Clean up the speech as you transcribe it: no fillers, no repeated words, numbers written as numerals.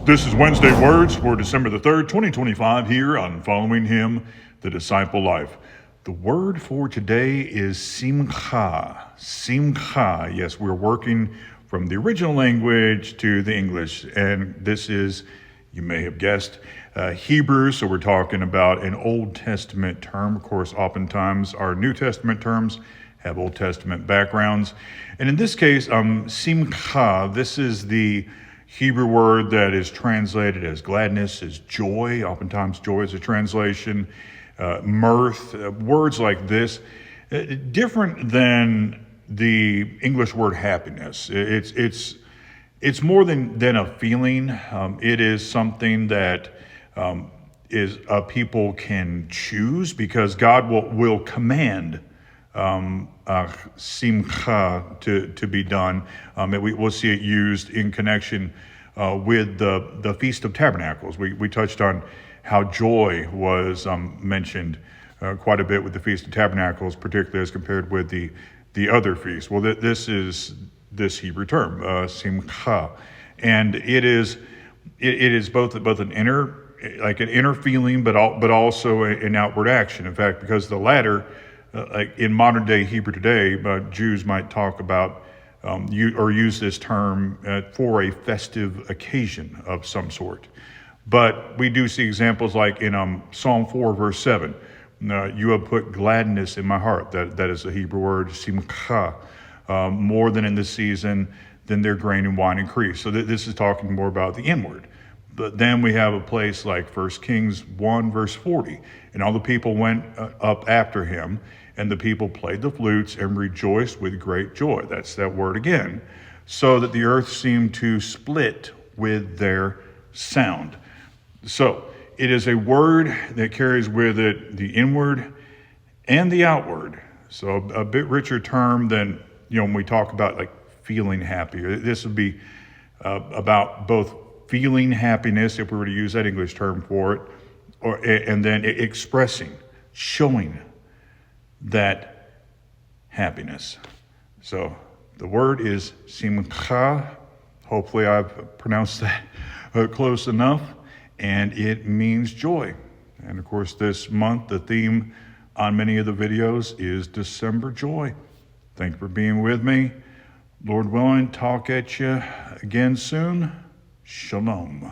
This is Wednesday Words for December the 3rd, 2025, here on Following Him, the Disciple Life. The word for today is Simchah. Simchah. Yes, we're working from the original language to the English, and this is, you may have guessed, Hebrew, so we're talking about an Old Testament term. Of course, oftentimes our New Testament terms have Old Testament backgrounds. And in this case, Simchah, this is the Hebrew word that is translated as gladness, as joy. Oftentimes joy is a translation. Mirth, words like this, different than the English word happiness. It's more than a feeling. It is something that people can choose, because God will command simcha to be done. We'll see it used in connection with the Feast of Tabernacles. We touched on how joy was mentioned quite a bit with the Feast of Tabernacles, particularly as compared with the other feasts. Well, this is this Hebrew term, simcha, and it is both an inner feeling, but also an outward action. In fact, because the latter, like in modern day Hebrew today, Jews might talk about use this term for a festive occasion of some sort. But we do see examples like in Psalm 4, verse 7. You have put gladness in my heart. That is the Hebrew word simcha. More than in this season, than their grain and wine increase. So this is talking more about the inward. But then we have a place like 1 Kings 1, verse 40. And all the people went up after him, and the people played the flutes and rejoiced with great joy. That's that word again. So that the earth seemed to split with their sound. So it is a word that carries with it the inward and the outward. So a bit richer term than, when we talk about like feeling happy. This would be about both feeling happiness, if we were to use that English term for it, and then expressing, showing that happiness. So the word is simcha. Hopefully I've pronounced that close enough. And it means joy. And of course, this month, the theme on many of the videos is December joy. Thank you for being with me. Lord willing, talk at you again soon. Shalom.